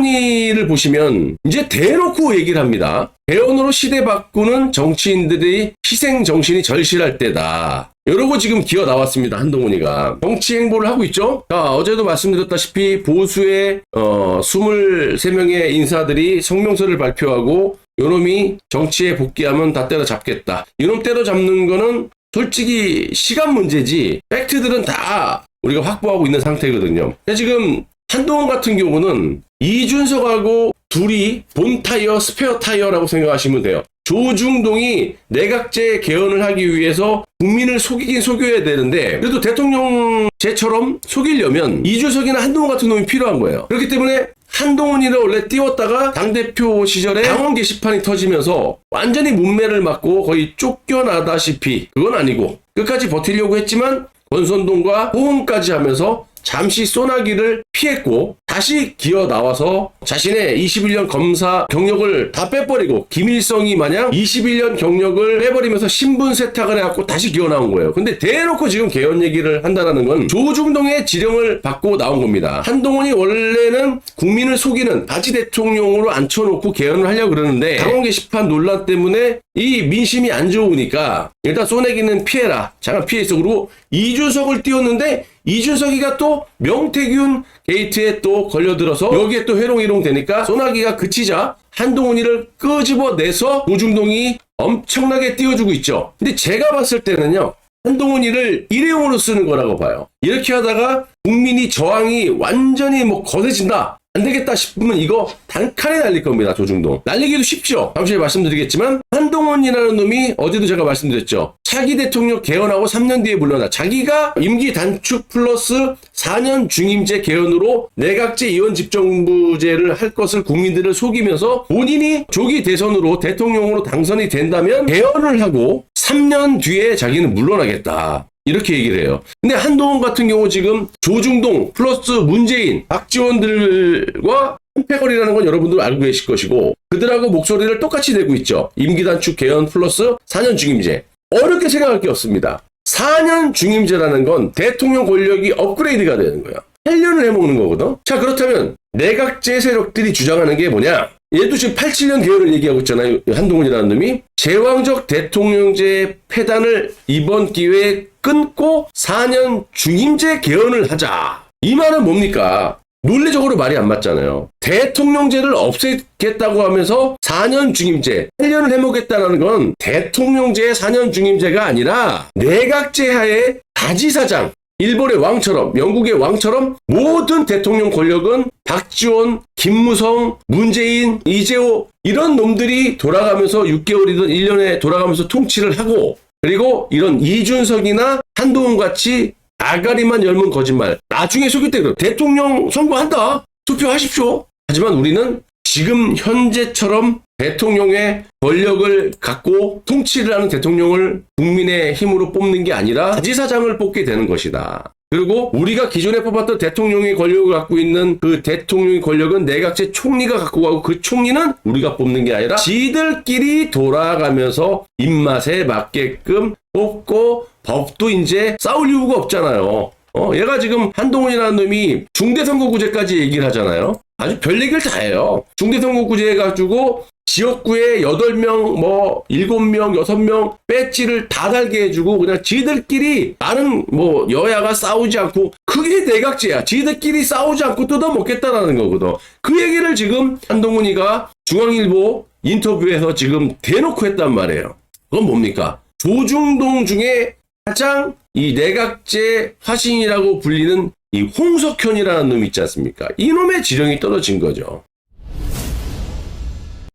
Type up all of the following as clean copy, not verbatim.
한동훈이를 보시면 이제 대놓고 얘기를 합니다. 개헌으로 시대 바꾸는 정치인들이 희생 정신이 절실할 때다. 이러고 지금 기어 나왔습니다. 한동훈이가. 정치 행보를 하고 있죠. 자, 어제도 말씀드렸다시피 보수의 23명의 인사들이 성명서를 발표하고 요놈이 정치에 복귀하면 다 때려잡겠다. 이놈 때려잡는 거는 솔직히 시간 문제지 팩트들은 다 우리가 확보하고 있는 상태거든요. 지금 한동훈 같은 경우는 이준석하고 둘이 본 타이어, 스페어 타이어라고 생각하시면 돼요. 조중동이 내각제 개헌을 하기 위해서 국민을 속이긴 속여야 되는데 그래도 대통령제처럼 속이려면 이준석이나 한동훈 같은 놈이 필요한 거예요. 그렇기 때문에 한동훈이를 원래 띄웠다가 당대표 시절에 당원 게시판이 터지면서 완전히 문매를 맞고 거의 쫓겨나다시피 그건 아니고 끝까지 버티려고 했지만 권선동과 호응까지 하면서 잠시 소나기를 피했고 다시 기어 나와서 자신의 21년 검사 경력을 다 빼버리고 김일성이 마냥 21년 경력을 빼버리면서 신분 세탁을 해갖고 다시 기어 나온 거예요. 근데 대놓고 지금 개헌 얘기를 한다는 건 조중동의 지령을 받고 나온 겁니다. 한동훈이 원래는 국민을 속이는 바지 대통령으로 앉혀놓고 개헌을 하려고 그러는데 당원 게시판 논란 때문에 이 민심이 안 좋으니까 일단 소나기는 피해라. 잠깐 피했어. 그리고 이준석을 띄웠는데 이준석이가 또 명태균 게이트에 또 걸려들어서 여기에 또 회롱이롱 되니까 소나기가 그치자 한동훈이를 끄집어내서 조중동이 엄청나게 띄워주고 있죠. 근데 제가 봤을 때는요. 한동훈이를 일회용으로 쓰는 거라고 봐요. 이렇게 하다가 국민이 저항이 완전히 거세진다. 안 되겠다 싶으면 이거 단칼에 날릴 겁니다. 조중동. 날리기도 쉽죠. 다음 시간에 말씀드리겠지만 한동훈이라는 놈이 어제도 제가 말씀드렸죠. 차기 대통령 개헌하고 3년 뒤에 물러나 자기가 임기 단축 플러스 4년 중임제 개헌으로 내각제 이원 집정부제를 할 것을 국민들을 속이면서 본인이 조기 대선으로 대통령으로 당선이 된다면 개헌을 하고 3년 뒤에 자기는 물러나겠다. 이렇게 얘기를 해요. 근데 한동훈 같은 경우 지금 조중동 플러스 문재인, 박지원들과 한패거리라는 건 여러분들 알고 계실 것이고 그들하고 목소리를 똑같이 내고 있죠. 임기 단축 개헌 플러스 4년 중임제. 어렵게 생각할 게 없습니다. 4년 중임제라는 건 대통령 권력이 업그레이드가 되는 거야. 8년을 해먹는 거거든. 자, 그렇다면 내각제 세력들이 주장하는 게 뭐냐? 얘도 지금 87년 개헌을 얘기하고 있잖아요. 한동훈이라는 놈이. 제왕적 대통령제 폐단을 이번 기회에 끊고 4년 중임제 개헌을 하자. 이 말은 뭡니까? 논리적으로 말이 안 맞잖아요. 대통령제를 없애겠다고 하면서 4년 중임제, 8년을 해먹겠다는 건 대통령제의 4년 중임제가 아니라 내각제 하에 바지사장, 일본의 왕처럼, 영국의 왕처럼 모든 대통령 권력은 박지원, 김무성, 문재인, 이재호 이런 놈들이 돌아가면서 6개월이든 1년에 돌아가면서 통치를 하고 그리고 이런 이준석이나 한동훈 같이 아가리만 열면 거짓말. 나중에 속일 때 대통령 선거한다. 투표하십시오. 하지만 우리는 지금 현재처럼 대통령의 권력을 갖고 통치를 하는 대통령을 국민의 힘으로 뽑는 게 아니라 바지사장을 뽑게 되는 것이다. 그리고 우리가 기존에 뽑았던 대통령의 권력을 갖고 있는 그 대통령의 권력은 내각제 총리가 갖고 가고 그 총리는 우리가 뽑는 게 아니라 지들끼리 돌아가면서 입맛에 맞게끔 뽑고 법도 이제 싸울 이유가 없잖아요. 얘가 지금 한동훈이라는 놈이 중대선거구제까지 얘기를 하잖아요. 아주 별 얘기를 다 해요. 중대선거구제 해가지고 지역구에 8명, 7명, 6명 배지를 다 달게 해주고 그냥 지들끼리 나는 여야가 싸우지 않고 그게 내각제야. 지들끼리 싸우지 않고 뜯어먹겠다라는 거거든. 그 얘기를 지금 한동훈이가 중앙일보 인터뷰에서 지금 대놓고 했단 말이에요. 그건 뭡니까? 조중동 중에 가장 이 내각제 화신이라고 불리는 이 홍석현이라는 놈이 있지 않습니까? 이놈의 지령이 떨어진 거죠.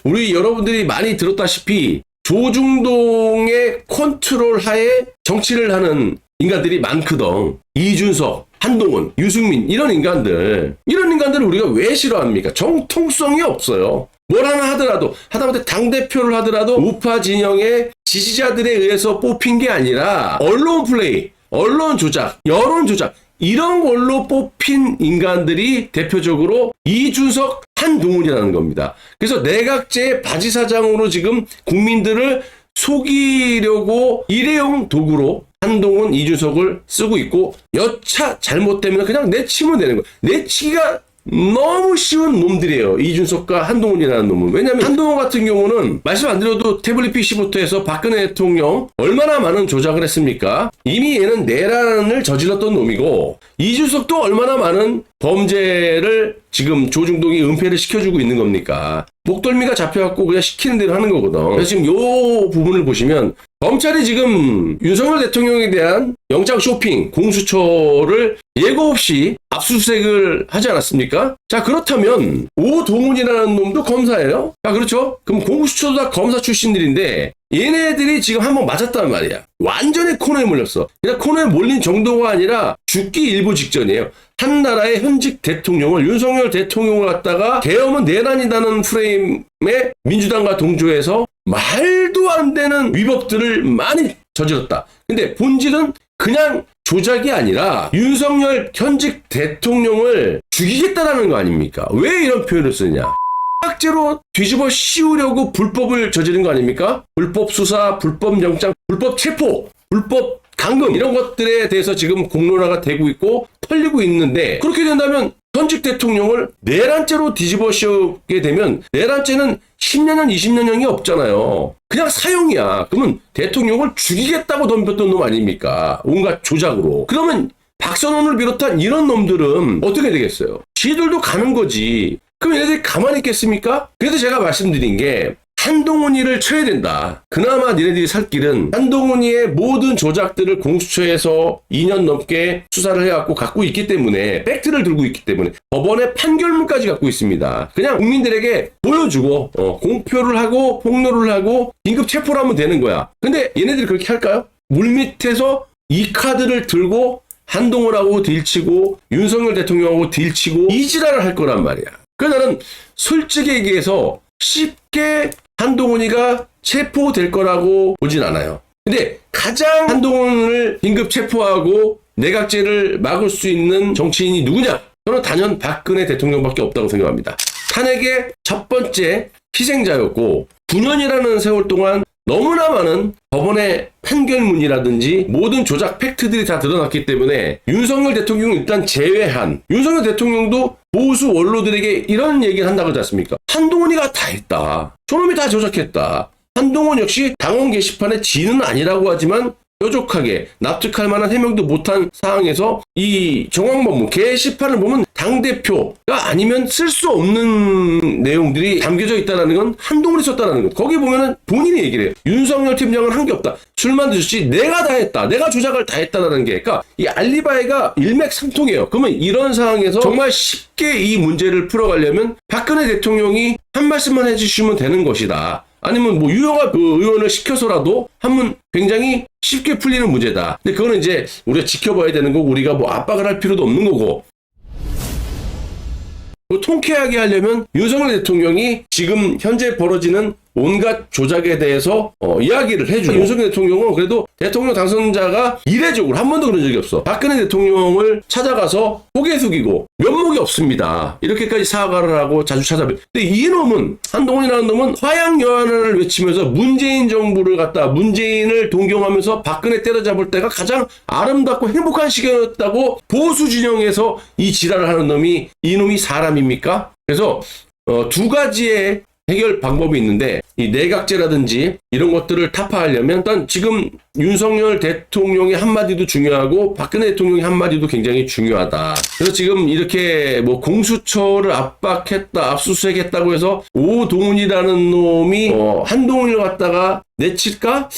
우리 여러분들이 많이 들었다시피 조중동의 컨트롤 하에 정치를 하는 인간들이 많거든. 이준석, 한동훈, 유승민 이런 인간들을 우리가 왜 싫어합니까? 정통성이 없어요. 뭘 하나 하더라도 하다못해 당대표를 하더라도 우파 진영의 지지자들에 의해서 뽑힌 게 아니라 언론 플레이, 언론 조작, 여론 조작 이런 걸로 뽑힌 인간들이 대표적으로 이준석, 한동훈이라는 겁니다. 그래서 내각제의 바지사장으로 지금 국민들을 속이려고 일회용 도구로 한동훈, 이준석을 쓰고 있고 여차 잘못되면 그냥 내치면 되는 거예요. 내치기가 너무 쉬운 놈들이에요. 이준석과 한동훈이라는 놈은. 왜냐하면 한동훈 같은 경우는 말씀 안 드려도 태블릿 PC부터 해서 박근혜 대통령 얼마나 많은 조작을 했습니까? 이미 얘는 내란을 저질렀던 놈이고, 이준석도 얼마나 많은 범죄를 지금 조중동이 은폐를 시켜주고 있는 겁니까? 목덜미가 잡혀갖고 그냥 시키는 대로 하는 거거든. 그래서 지금 요 부분을 보시면 검찰이 지금 윤석열 대통령에 대한 영장 쇼핑 공수처를 예고 없이 압수수색을 하지 않았습니까? 자, 그렇다면 오동훈이라는 놈도 검사예요? 자, 그렇죠? 그럼 공수처도 다 검사 출신들인데 얘네들이 지금 한번 맞았단 말이야. 완전히 코너에 몰렸어. 그냥 코너에 몰린 정도가 아니라 죽기 일부 직전이에요. 한 나라의 현직 대통령을, 윤석열 대통령을 갖다가 계엄은 내란이라는 프레임에 민주당과 동조해서 말도 안 되는 위법들을 많이 저질렀다. 근데 본질은 그냥 조작이 아니라 윤석열 현직 대통령을 죽이겠다라는 거 아닙니까? 왜 이런 표현을 쓰냐? 악재로 뒤집어 씌우려고 불법을 저지른 거 아닙니까? 불법 수사, 불법 영장, 불법 체포, 불법 감금 이런 것들에 대해서 지금 공론화가 되고 있고 털리고 있는데, 그렇게 된다면 현직 대통령을 내란죄로 뒤집어 씌우게 되면 내란죄는 10년형, 20년형이 없잖아요. 그냥 사형이야. 그러면 대통령을 죽이겠다고 덤볐던 놈 아닙니까? 온갖 조작으로. 그러면 박선원을 비롯한 이런 놈들은 어떻게 되겠어요? 지들도 가는 거지. 그럼 얘네들이 가만히 있겠습니까? 그래서 제가 말씀드린 게 한동훈이를 쳐야 된다. 그나마 니네들이 살 길은 한동훈이의 모든 조작들을 공수처에서 2년 넘게 수사를 해갖고 갖고 있기 때문에, 팩트를 들고 있기 때문에 법원의 판결문까지 갖고 있습니다. 그냥 국민들에게 보여주고 공표를 하고 폭로를 하고 긴급 체포를 하면 되는 거야. 근데 얘네들이 그렇게 할까요? 물밑에서 이 카드를 들고 한동훈하고 딜치고 윤석열 대통령하고 딜치고 이 지랄을 할 거란 말이야. 그래서 나는 솔직히 얘기해서 쉽게 한동훈이가 체포될 거라고 보진 않아요. 근데 가장 한동훈을 긴급 체포하고 내각제를 막을 수 있는 정치인이 누구냐? 저는 단연 박근혜 대통령밖에 없다고 생각합니다. 탄핵의 첫 번째 희생자였고 9년이라는 세월 동안 너무나 많은 법원의 판결문이라든지 모든 조작 팩트들이 다 드러났기 때문에 윤석열 대통령은 일단 제외한, 윤석열 대통령도 보수 원로들에게 이런 얘기를 한다고 하지 않습니까? 한동훈이가 다 했다. 저놈이 다 조작했다. 한동훈 역시 당원 게시판에 지는 아니라고 하지만 뾰족하게 납득할 만한 해명도 못한 상황에서 이 정황법문 게시판을 보면 당대표가 아니면 쓸 수 없는 내용들이 담겨져 있다는 건 한동훈이 썼다는 거. 거기 보면은 본인이 얘기를 해요. 윤석열 팀장은 한 게 없다. 술만 드셨지 내가 다 했다. 내가 조작을 다 했다라는 게. 그러니까 이 알리바이가 일맥상통해요. 그러면 이런 상황에서 정말 쉽게 이 문제를 풀어가려면 박근혜 대통령이 한 말씀만 해주시면 되는 것이다. 아니면 뭐 유영아 의원을 시켜서라도 하면 굉장히 쉽게 풀리는 문제다. 근데 그거는 이제 우리가 지켜봐야 되는 거고, 우리가 뭐 압박을 할 필요도 없는 거고. 통쾌하게 하려면 윤석열 대통령이 지금 현재 벌어지는 온갖 조작에 대해서 이야기를 해주고, 윤석열 대통령은 그래도 대통령 당선자가 이례적으로 한 번도 그런 적이 없어. 박근혜 대통령을 찾아가서 고개 숙이고 면목이 없습니다. 이렇게까지 사과를 하고 자주 찾아뵙. 근데 이 놈은, 한동훈이라는 놈은 화양연화를 외치면서 문재인 정부를 갖다, 문재인을 동경하면서 박근혜 때려잡을 때가 가장 아름답고 행복한 시기였다고 보수 진영에서 이 지랄을 하는 놈이, 이 놈이 사람입니까? 그래서 두 가지의 해결 방법이 있는데, 이 내각제라든지 이런 것들을 타파하려면 일단 지금 윤석열 대통령의 한마디도 중요하고 박근혜 대통령의 한마디도 굉장히 중요하다. 그래서 지금 이렇게 뭐 공수처를 압박했다, 압수수색했다고 해서 오동훈이라는 놈이 한동훈을 갖다가 내칠까?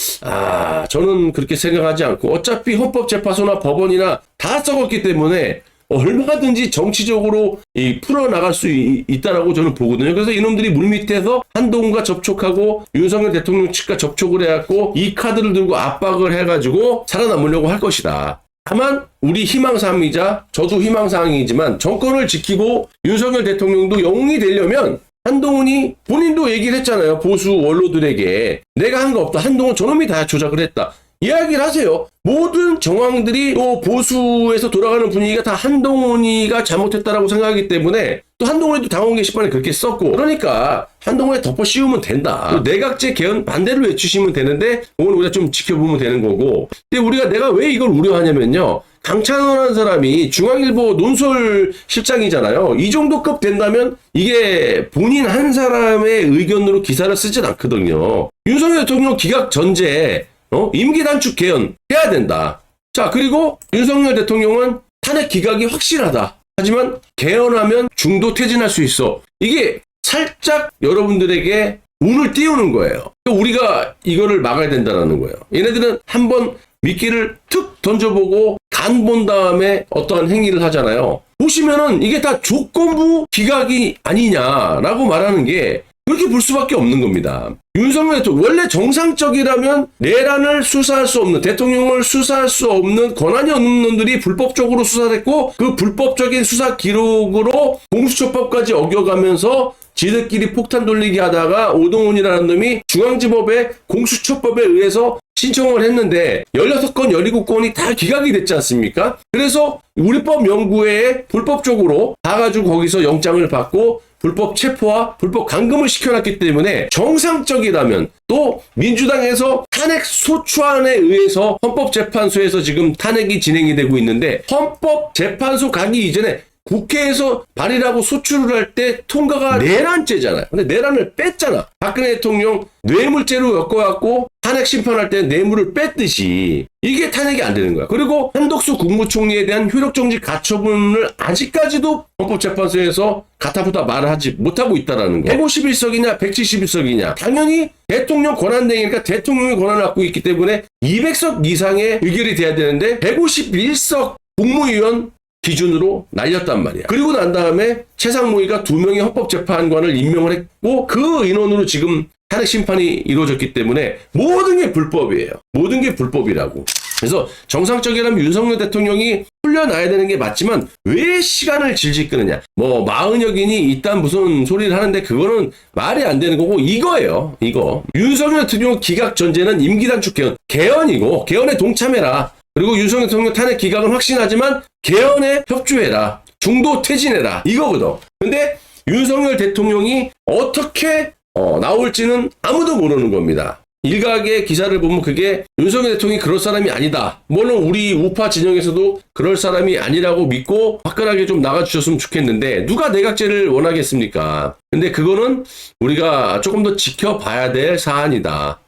저는 그렇게 생각하지 않고, 어차피 헌법재판소나 법원이나 다 썩었기 때문에 얼마든지 정치적으로 풀어나갈 수 있다라고 저는 보거든요. 그래서 이놈들이 물밑에서 한동훈과 접촉하고 윤석열 대통령 측과 접촉을 해갖고 이 카드를 들고 압박을 해가지고 살아남으려고 할 것이다. 다만 우리 희망사항이자 저도 희망사항이지만 정권을 지키고 윤석열 대통령도 영웅이 되려면 한동훈이 본인도 얘기를 했잖아요. 보수 원로들에게 내가 한 거 없다. 한동훈 저놈이 다 조작을 했다. 이야기를 하세요. 모든 정황들이 또 보수에서 돌아가는 분위기가 다 한동훈이가 잘못했다라고 생각하기 때문에 또 한동훈이도 당원 게시판에 그렇게 썼고, 그러니까 한동훈에 덮어 씌우면 된다. 또 내각제 개헌 반대를 외치시면 되는데 그건 우리가 좀 지켜보면 되는 거고. 근데 내가 왜 이걸 우려하냐면요, 강찬원라는 사람이 중앙일보 논설 실장이잖아요. 이 정도 급 된다면 이게 본인 한 사람의 의견으로 기사를 쓰진 않거든요. 윤석열 대통령 기각 전제 임기 단축 개헌 해야 된다. 자, 그리고 윤석열 대통령은 탄핵 기각이 확실하다. 하지만 개헌하면 중도 퇴진할 수 있어. 이게 살짝 여러분들에게 운을 띄우는 거예요. 우리가 이거를 막아야 된다는 거예요. 얘네들은 한번 미끼를 툭 던져보고 간 본 다음에 어떠한 행위를 하잖아요. 보시면은 이게 다 조건부 기각이 아니냐라고 말하는 게 그렇게 볼 수밖에 없는 겁니다. 윤석열 대통령 원래 정상적이라면 내란을 수사할 수 없는, 대통령을 수사할 수 없는 권한이 없는 놈들이 불법적으로 수사를 했고, 그 불법적인 수사 기록으로 공수처법까지 어겨가면서 지들끼리 폭탄 돌리기 하다가 오동훈이라는 놈이 중앙지법의 공수처법에 의해서 신청을 했는데 16건, 17건이 다 기각이 됐지 않습니까? 그래서 우리법 연구회에 불법적으로 가가지고 거기서 영장을 받고 불법 체포와 불법 감금을 시켜놨기 때문에 정상적이라면, 또 민주당에서 탄핵 소추안에 의해서 헌법재판소에서 지금 탄핵이 진행이 되고 있는데, 헌법재판소 가기 이전에 국회에서 발의하고 소추를 할 때 통과가 내란죄잖아요. 근데 내란을 뺐잖아. 박근혜 대통령 뇌물죄로 엮어갖고 탄핵 심판할 때 뇌물을 뺐듯이 이게 탄핵이 안 되는 거야. 그리고 한덕수 국무총리에 대한 효력정지 가처분을 아직까지도 헌법재판소에서 가타부타 말을 하지 못하고 있다는 거. 151석이냐 171석이냐. 당연히 대통령 권한대행이니까 대통령의 권한을 갖고 있기 때문에 200석 이상의 의결이 돼야 되는데 151석 국무위원 기준으로 날렸단 말이야. 그리고 난 다음에 최상무의가 2명의 헌법재판관을 임명을 했고, 그 인원으로 지금 탄핵 심판이 이루어졌기 때문에 모든 게 불법이에요. 모든 게 불법이라고. 그래서 정상적이라면 윤석열 대통령이 풀려나야 되는 게 맞지만 왜 시간을 질질 끄느냐. 뭐 마흔여긴이 이딴 무슨 소리를 하는데 그거는 말이 안 되는 거고, 이거예요. 이거. 윤석열 대통령 기각 전제는 임기 단축 개헌이고 개헌에 동참해라. 그리고 윤석열 대통령 탄핵 기각은 확신하지만 개헌에 협조해라. 중도 퇴진해라. 이거거든. 근데 윤석열 대통령이 어떻게 나올지는 아무도 모르는 겁니다. 일각의 기사를 보면 그게 윤석열 대통령이 그럴 사람이 아니다. 물론 우리 우파 진영에서도 그럴 사람이 아니라고 믿고 화끈하게 좀 나가주셨으면 좋겠는데, 누가 내각제를 원하겠습니까? 근데 그거는 우리가 조금 더 지켜봐야 될 사안이다.